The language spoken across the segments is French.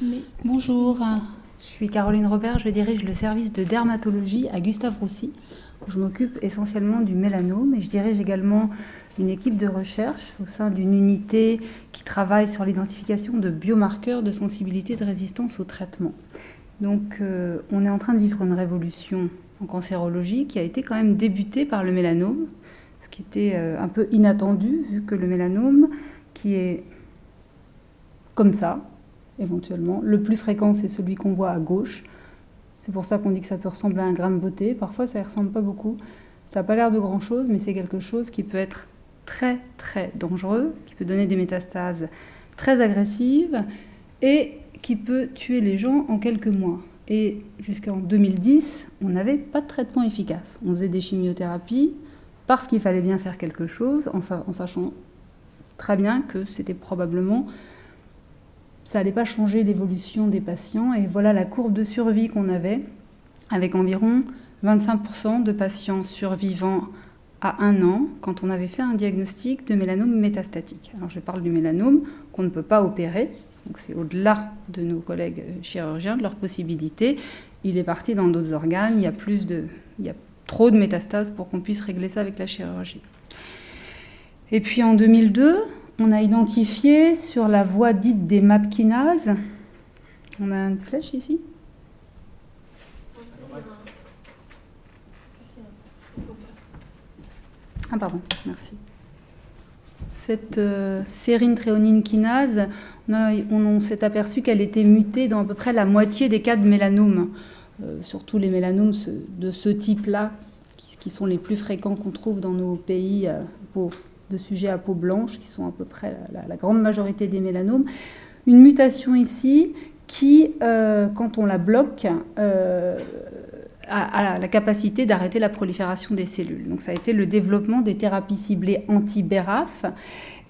Mais bonjour, je suis Caroline Robert, je dirige le service de dermatologie à Gustave Roussy. Je m'occupe essentiellement du mélanome et je dirige également une équipe de recherche au sein d'une unité qui travaille sur l'identification de biomarqueurs de sensibilité et de résistance au traitement. Donc on est en train de vivre une révolution en cancérologie qui a été quand même débutée par le mélanome, ce qui était un peu inattendu vu que le mélanome qui est comme ça, éventuellement. Le plus fréquent, c'est celui qu'on voit à gauche. C'est pour ça qu'on dit que ça peut ressembler à un grain de beauté. Parfois, ça ne ressemble pas beaucoup. Ça n'a pas l'air de grand-chose, mais c'est quelque chose qui peut être très, très dangereux, qui peut donner des métastases très agressives et qui peut tuer les gens en quelques mois. Et jusqu'en 2010, on n'avait pas de traitement efficace. On faisait des chimiothérapies parce qu'il fallait bien faire quelque chose, en sachant très bien que c'était probablement... ça n'allait pas changer l'évolution des patients. Et voilà la courbe de survie qu'on avait, avec environ 25% de patients survivants à 1 an, quand on avait fait un diagnostic de mélanome métastatique. Alors je parle du mélanome qu'on ne peut pas opérer, donc c'est au-delà de nos collègues chirurgiens, de leurs possibilités. Il est parti dans d'autres organes, il y a trop de métastases pour qu'on puisse régler ça avec la chirurgie. Et puis en 2002, on a identifié sur la voie dite des MAP kinases, on a une flèche ici. Ah pardon, merci. Cette sérine tréonine kinase, on s'est aperçu qu'elle était mutée dans à peu près la moitié des cas de mélanome, surtout les mélanomes de ce type-là, qui sont les plus fréquents qu'on trouve dans nos pays de sujets à peau blanche, qui sont à peu près la grande majorité des mélanomes. Une mutation ici qui, quand on la bloque, a la capacité d'arrêter la prolifération des cellules. Donc ça a été le développement des thérapies ciblées anti-BRAF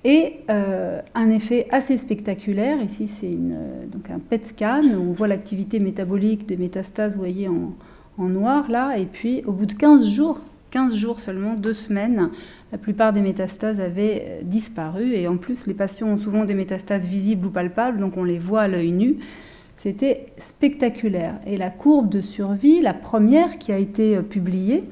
et un effet assez spectaculaire. Ici, c'est donc un PET scan où on voit l'activité métabolique des métastases, vous voyez, en noir là, et puis au bout de 15 jours seulement, 2 semaines, la plupart des métastases avaient disparu. Et en plus, les patients ont souvent des métastases visibles ou palpables, donc on les voit à l'œil nu. C'était spectaculaire. Et la courbe de survie, la première qui a été publiée,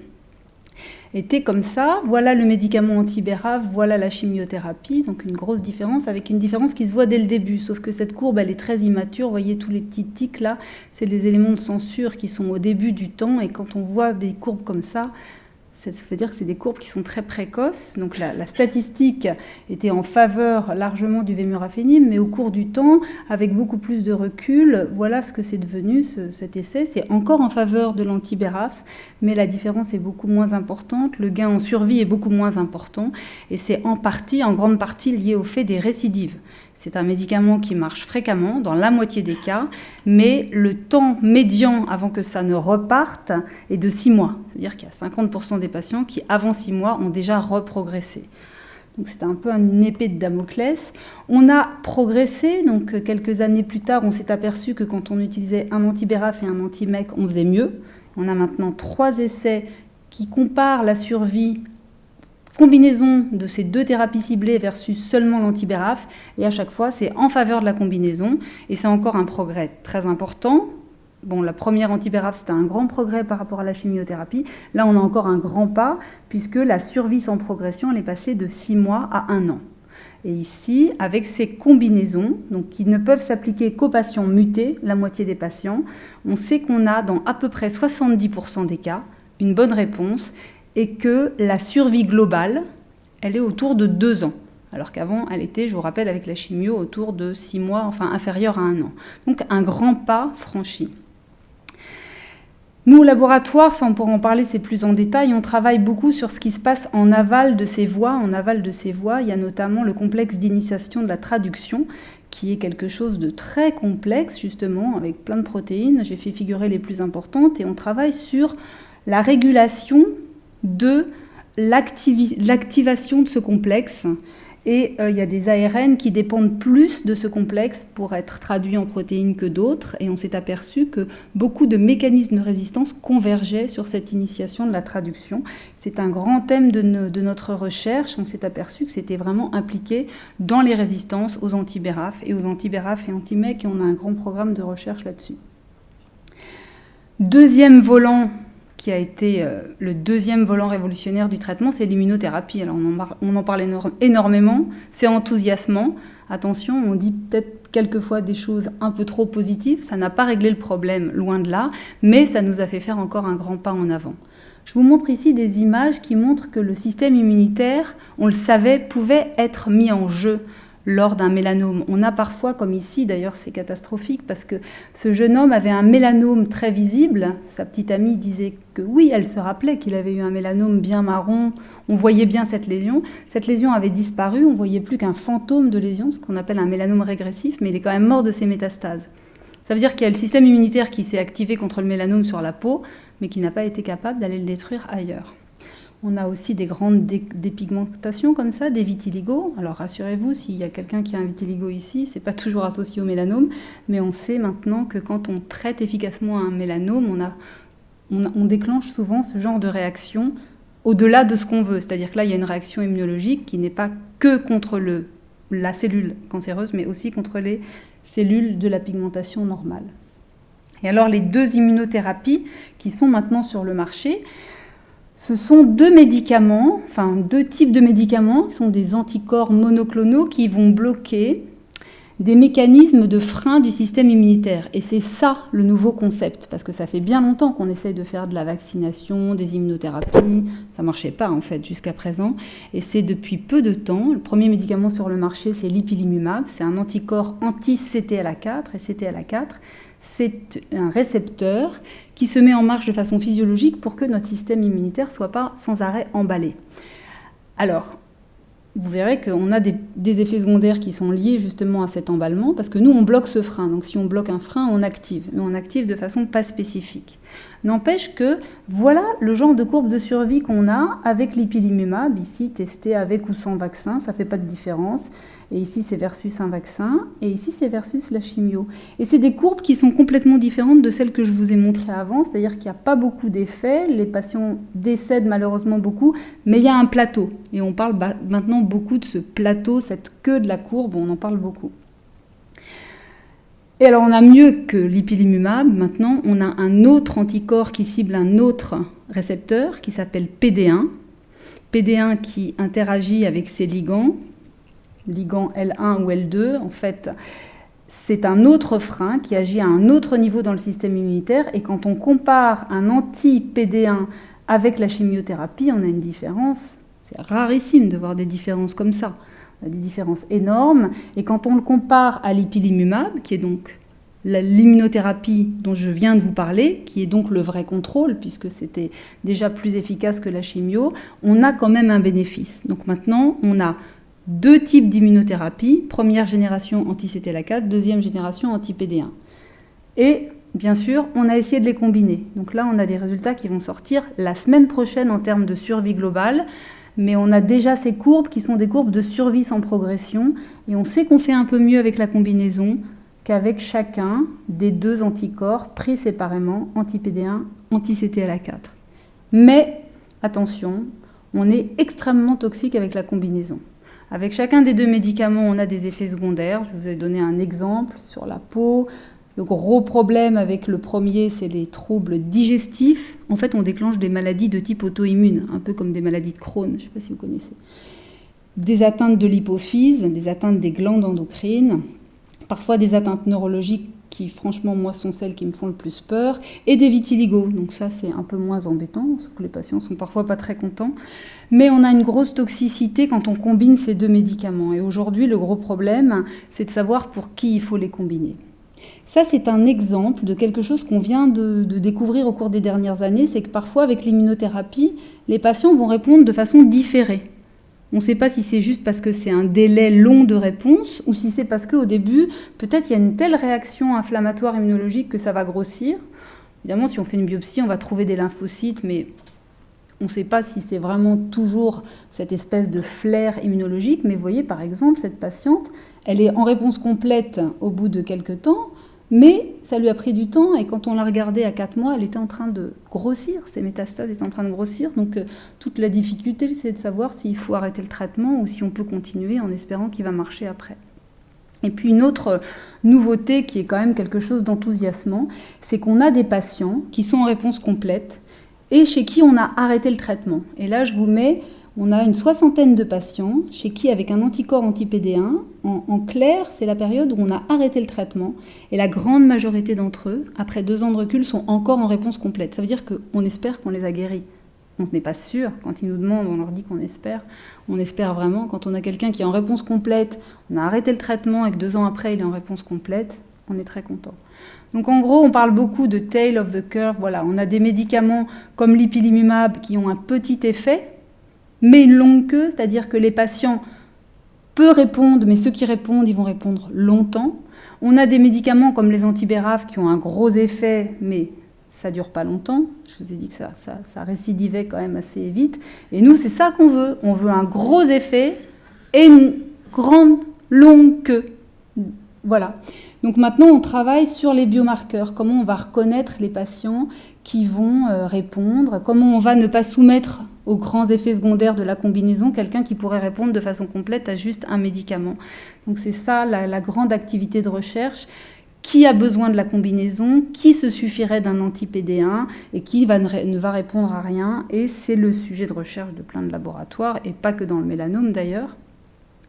était comme ça. Voilà le médicament anti-BRAF, voilà la chimiothérapie. Donc une grosse différence, avec une différence qui se voit dès le début. Sauf que cette courbe, elle est très immature. Vous voyez tous les petits tics là, c'est les éléments de censure qui sont au début du temps. Et quand on voit des courbes comme ça veut dire que c'est des courbes qui sont très précoces. Donc la statistique était en faveur largement du vemurafenib, mais au cours du temps, avec beaucoup plus de recul, voilà ce que c'est devenu cet essai. C'est encore en faveur de l'anti-BRAF, mais la différence est beaucoup moins importante. Le gain en survie est beaucoup moins important, et c'est en grande partie lié au fait des récidives. C'est un médicament qui marche fréquemment, dans la moitié des cas, mais le temps médian avant que ça ne reparte est de 6 mois. C'est-à-dire qu'il y a 50% des patients qui, avant 6 mois, ont déjà reprogressé. Donc c'était un peu une épée de Damoclès. On a progressé, donc quelques années plus tard, on s'est aperçu que quand on utilisait un anti-BRAF et un anti-MEK, on faisait mieux. On a maintenant 3 essais qui comparent la survie combinaison de ces 2 thérapies ciblées versus seulement l'anti-BRAF, et à chaque fois c'est en faveur de la combinaison, et c'est encore un progrès très important. Bon, la première anti-BRAF, c'était un grand progrès par rapport à la chimiothérapie. Là, on a encore un grand pas, puisque la survie sans progression, elle est passée de 6 mois à 1 an. Et ici, avec ces combinaisons, donc qui ne peuvent s'appliquer qu'aux patients mutés, la moitié des patients, on sait qu'on a dans à peu près 70% des cas une bonne réponse, et que la survie globale, elle est autour de 2 ans. Alors qu'avant, elle était, je vous rappelle, avec la chimio, autour de 6 mois, enfin inférieure à 1 an. Donc un grand pas franchi. Nous, au laboratoire, ça on pourra en parler, c'est plus en détail, on travaille beaucoup sur ce qui se passe en aval de ces voies. En aval de ces voies, il y a notamment le complexe d'initiation de la traduction, qui est quelque chose de très complexe, justement, avec plein de protéines. J'ai fait figurer les plus importantes, et on travaille sur la régulation de l'activation de ce complexe Et il y a des ARN qui dépendent plus de ce complexe pour être traduits en protéines que d'autres. Et on s'est aperçu que beaucoup de mécanismes de résistance convergeaient sur cette initiation de la traduction. C'est un grand thème de notre recherche. On s'est aperçu que c'était vraiment impliqué dans les résistances aux anti-BRAF et et anti-MEK. Et on a un grand programme de recherche là-dessus. Deuxième volant qui a été le deuxième volant révolutionnaire du traitement, c'est l'immunothérapie. Alors on en parle énormément, c'est enthousiasmant. Attention, on dit peut-être quelquefois des choses un peu trop positives, ça n'a pas réglé le problème, loin de là, mais ça nous a fait faire encore un grand pas en avant. Je vous montre ici des images qui montrent que le système immunitaire, on le savait, pouvait être mis en jeu lors d'un mélanome. On a parfois, comme ici, d'ailleurs c'est catastrophique, parce que ce jeune homme avait un mélanome très visible. Sa petite amie disait que oui, elle se rappelait qu'il avait eu un mélanome bien marron. On voyait bien cette lésion. Cette lésion avait disparu, on ne voyait plus qu'un fantôme de lésion, ce qu'on appelle un mélanome régressif, mais il est quand même mort de ses métastases. Ça veut dire qu'il y a le système immunitaire qui s'est activé contre le mélanome sur la peau, mais qui n'a pas été capable d'aller le détruire ailleurs. On a aussi des grandes dépigmentations comme ça, des vitiligos. Alors rassurez-vous, s'il y a quelqu'un qui a un vitiligo ici, ce n'est pas toujours associé au mélanome, mais on sait maintenant que quand on traite efficacement un mélanome, on déclenche souvent ce genre de réaction au-delà de ce qu'on veut. C'est-à-dire que là, il y a une réaction immunologique qui n'est pas que contre la cellule cancéreuse, mais aussi contre les cellules de la pigmentation normale. Et alors les deux immunothérapies qui sont maintenant sur le marché, ce sont deux types de médicaments, qui sont des anticorps monoclonaux qui vont bloquer des mécanismes de frein du système immunitaire. Et c'est ça le nouveau concept, parce que ça fait bien longtemps qu'on essaye de faire de la vaccination, des immunothérapies, ça ne marchait pas en fait jusqu'à présent, et c'est depuis peu de temps. Le premier médicament sur le marché, c'est l'ipilimumab, c'est un anticorps anti-CTLA4, et CTLA4, c'est un récepteur qui se met en marche de façon physiologique pour que notre système immunitaire ne soit pas sans arrêt emballé. Alors, vous verrez qu'on a des effets secondaires qui sont liés justement à cet emballement, parce que nous, on bloque ce frein. Donc si on bloque un frein, on active, mais on active de façon pas spécifique. N'empêche que voilà le genre de courbe de survie qu'on a avec l'ipilimumab, ici testé avec ou sans vaccin, ça ne fait pas de différence. Et ici, c'est versus un vaccin, et ici, c'est versus la chimio. Et c'est des courbes qui sont complètement différentes de celles que je vous ai montrées avant, c'est-à-dire qu'il n'y a pas beaucoup d'effets, les patients décèdent malheureusement beaucoup, mais il y a un plateau. Et on parle maintenant beaucoup de ce plateau, cette queue de la courbe, on en parle beaucoup. Et alors, on a mieux que l'ipilimumab, maintenant, on a un autre anticorps qui cible un autre récepteur, qui s'appelle PD1. PD1 qui interagit avec ces ligands L1 ou L2, en fait, c'est un autre frein qui agit à un autre niveau dans le système immunitaire. Et quand on compare un anti-PD1 avec la chimiothérapie, on a une différence. C'est rarissime de voir des différences comme ça. On a des différences énormes. Et quand on le compare à l'ipilimumab, qui est donc l'immunothérapie dont je viens de vous parler, qui est donc le vrai contrôle, puisque c'était déjà plus efficace que la chimio, on a quand même un bénéfice. Donc maintenant, on a deux types d'immunothérapie, première génération anti-CTLA4, deuxième génération anti-PD1. Et bien sûr, on a essayé de les combiner. Donc là, on a des résultats qui vont sortir la semaine prochaine en termes de survie globale, mais on a déjà ces courbes qui sont des courbes de survie sans progression, et on sait qu'on fait un peu mieux avec la combinaison qu'avec chacun des deux anticorps pris séparément, anti-PD1, anti-CTLA4. Mais, attention, on est extrêmement toxique avec la combinaison. Avec chacun des deux médicaments, on a des effets secondaires. Je vous ai donné un exemple sur la peau. Le gros problème avec le premier, c'est les troubles digestifs. En fait, on déclenche des maladies de type auto-immune, un peu comme des maladies de Crohn, je ne sais pas si vous connaissez. Des atteintes de l'hypophyse, des atteintes des glandes endocrines, parfois des atteintes neurologiques qui, franchement, moi, sont celles qui me font le plus peur, et des vitiligos. Donc ça, c'est un peu moins embêtant, parce que les patients sont parfois pas très contents. Mais on a une grosse toxicité quand on combine ces deux médicaments. Et aujourd'hui, le gros problème, c'est de savoir pour qui il faut les combiner. Ça, c'est un exemple de quelque chose qu'on vient de découvrir au cours des dernières années, c'est que parfois, avec l'immunothérapie, les patients vont répondre de façon différée. On ne sait pas si c'est juste parce que c'est un délai long de réponse ou si c'est parce qu'au début, peut-être il y a une telle réaction inflammatoire immunologique que ça va grossir. Évidemment, si on fait une biopsie, on va trouver des lymphocytes, mais on ne sait pas si c'est vraiment toujours cette espèce de flair immunologique, mais vous voyez par exemple cette patiente, elle est en réponse complète au bout de quelques temps, mais ça lui a pris du temps, et quand on l'a regardée à 4 mois, elle était en train de grossir, ses métastases étaient en train de grossir, donc toute la difficulté c'est de savoir s'il faut arrêter le traitement ou si on peut continuer en espérant qu'il va marcher après. Et puis une autre nouveauté qui est quand même quelque chose d'enthousiasmant, c'est qu'on a des patients qui sont en réponse complète et chez qui on a arrêté le traitement. Et là, je vous mets, on a une 60aine de patients chez qui, avec un anticorps anti-PD1, en clair, c'est la période où on a arrêté le traitement. Et la grande majorité d'entre eux, après 2 ans de recul, sont encore en réponse complète. Ça veut dire qu'on espère qu'on les a guéris. On n'est pas sûr. Quand ils nous demandent, on leur dit qu'on espère. On espère vraiment. Quand on a quelqu'un qui est en réponse complète, on a arrêté le traitement et que 2 ans après, il est en réponse complète, on est très content. Donc en gros, on parle beaucoup de tail of the curve. Voilà, on a des médicaments comme l'ipilimumab qui ont un petit effet, mais une longue queue, c'est-à-dire que les patients peuvent répondre, mais ceux qui répondent, ils vont répondre longtemps. On a des médicaments comme les anti-BRAF qui ont un gros effet, mais ça ne dure pas longtemps. Je vous ai dit que ça récidivait quand même assez vite. Et nous, c'est ça qu'on veut. On veut un gros effet et une grande, longue queue. Voilà. Donc maintenant, on travaille sur les biomarqueurs, comment on va reconnaître les patients qui vont répondre, comment on va ne pas soumettre aux grands effets secondaires de la combinaison quelqu'un qui pourrait répondre de façon complète à juste un médicament. Donc c'est ça la grande activité de recherche. Qui a besoin de la combinaison, qui se suffirait d'un anti-PD1 et qui ne va répondre à rien. Et c'est le sujet de recherche de plein de laboratoires, et pas que dans le mélanome d'ailleurs.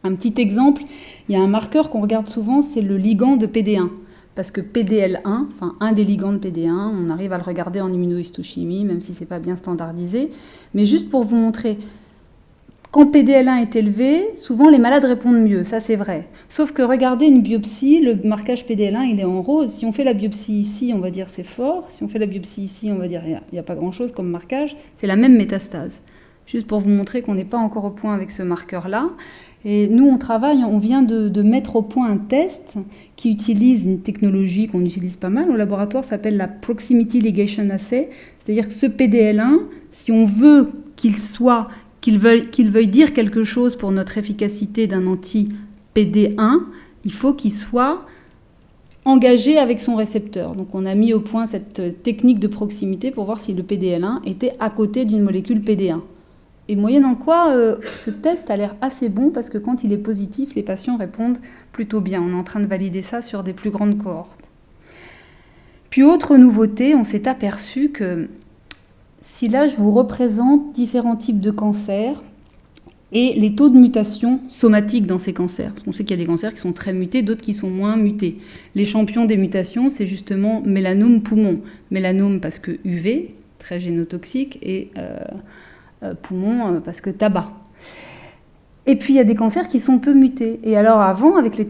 Un petit exemple, il y a un marqueur qu'on regarde souvent, c'est le ligand de PD1. Parce que PDL1, enfin un des ligands de PD1, on arrive à le regarder en immunohistochimie, même si ce n'est pas bien standardisé. Mais juste pour vous montrer, quand PDL1 est élevé, souvent les malades répondent mieux, ça c'est vrai. Sauf que regardez une biopsie, le marquage PDL1 il est en rose. Si on fait la biopsie ici, on va dire c'est fort. Si on fait la biopsie ici, on va dire il n'y a pas grand-chose comme marquage. C'est la même métastase. Juste pour vous montrer qu'on n'est pas encore au point avec ce marqueur-là. Et nous, on vient de mettre au point un test qui utilise une technologie qu'on utilise pas mal au laboratoire, ça s'appelle la Proximity Ligation Assay. C'est-à-dire que ce PDL1, si on veut qu'il veuille dire quelque chose pour notre efficacité d'un anti-PD1, il faut qu'il soit engagé avec son récepteur. Donc on a mis au point cette technique de proximité pour voir si le PDL1 était à côté d'une molécule PD1. Et moyennant quoi, ce test a l'air assez bon parce que quand il est positif, les patients répondent plutôt bien. On est en train de valider ça sur des plus grandes cohortes. Puis autre nouveauté, on s'est aperçu que si là je vous représente différents types de cancers et les taux de mutation somatique dans ces cancers, parce qu'on sait qu'il y a des cancers qui sont très mutés, d'autres qui sont moins mutés. Les champions des mutations, c'est justement mélanome poumon. Mélanome parce que UV, très génotoxique, et poumon parce que tabac. Et puis il y a des cancers qui sont peu mutés. Et alors avant, avec les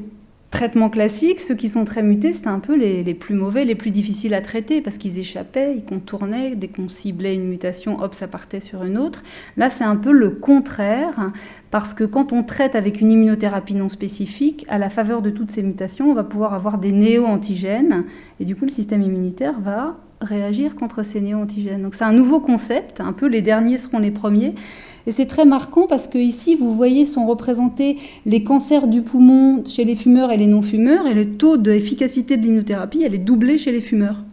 traitements classiques, ceux qui sont très mutés, c'était un peu les plus mauvais, les plus difficiles à traiter parce qu'ils échappaient, ils contournaient, dès qu'on ciblait une mutation, hop, ça partait sur une autre. Là, c'est un peu le contraire parce que quand on traite avec une immunothérapie non spécifique, à la faveur de toutes ces mutations, on va pouvoir avoir des néo-antigènes et du coup, le système immunitaire va réagir contre ces néo-antigènes. Donc c'est un nouveau concept, un peu les derniers seront les premiers. Et c'est très marquant parce que ici, vous voyez, sont représentés les cancers du poumon chez les fumeurs et les non-fumeurs, et le taux d'efficacité de l'immunothérapie, elle est doublée chez les fumeurs.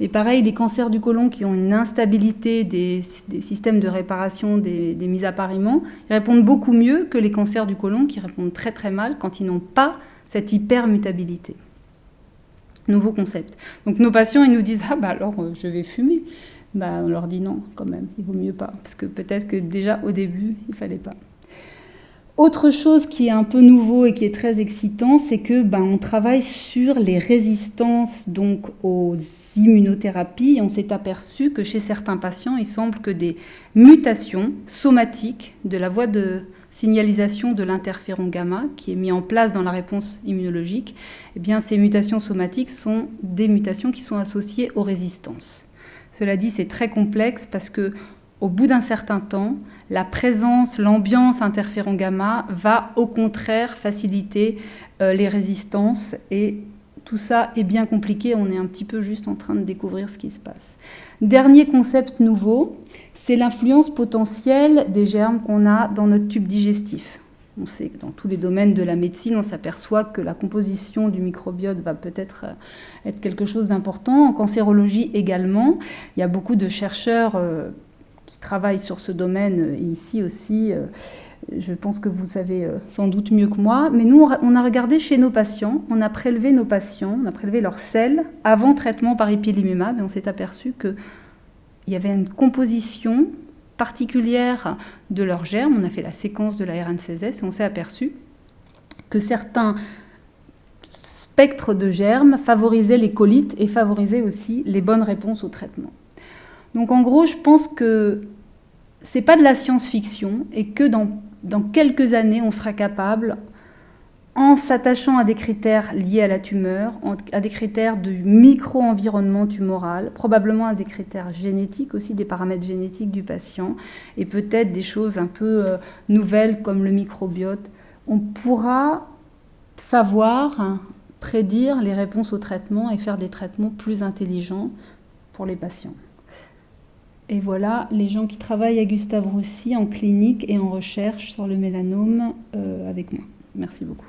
Et pareil, les cancers du côlon qui ont une instabilité des systèmes de réparation des mises à pareillement, ils répondent beaucoup mieux que les cancers du côlon qui répondent très très mal quand ils n'ont pas cette hypermutabilité. Nouveau concept. Donc nos patients, ils nous disent « Ah bah alors, je vais fumer ». Bah, on leur dit non, quand même, il vaut mieux pas, parce que peut-être que déjà au début, il fallait pas. Autre chose qui est un peu nouveau et qui est très excitant, c'est que on travaille sur les résistances donc aux immunothérapies. On s'est aperçu que chez certains patients, il semble que des mutations somatiques de la voie de signalisation de l'interféron gamma, qui est mis en place dans la réponse immunologique, eh bien, ces mutations somatiques sont des mutations qui sont associées aux résistances. Cela dit, c'est très complexe parce que, au bout d'un certain temps, la présence, l'ambiance interféron gamma va au contraire faciliter les résistances et tout ça est bien compliqué, on est un petit peu juste en train de découvrir ce qui se passe. Dernier concept nouveau, c'est l'influence potentielle des germes qu'on a dans notre tube digestif. On sait que dans tous les domaines de la médecine, on s'aperçoit que la composition du microbiote va peut-être être quelque chose d'important. En cancérologie également, il y a beaucoup de chercheurs qui travaillent sur ce domaine, et ici aussi, je pense que vous savez sans doute mieux que moi, mais nous, on a regardé chez nos patients, on a prélevé nos patients, on a prélevé leurs selles avant traitement par ipilimumab, et on s'est aperçu qu'il y avait une composition particulière de leurs germes. On a fait la séquence de la RNCSS et on s'est aperçu que certains spectres de germes favorisaient les colites et favorisaient aussi les bonnes réponses au traitement. Donc en gros, je pense que c'est pas de la science-fiction et que dans quelques années, on sera capable, en s'attachant à des critères liés à la tumeur, à des critères du micro-environnement tumoral, probablement à des critères génétiques aussi, des paramètres génétiques du patient, et peut-être des choses un peu nouvelles comme le microbiote. On pourra savoir prédire les réponses au traitement et faire des traitements plus intelligents pour les patients. Et voilà les gens qui travaillent à Gustave Roussy en clinique et en recherche sur le mélanome avec moi. Merci beaucoup.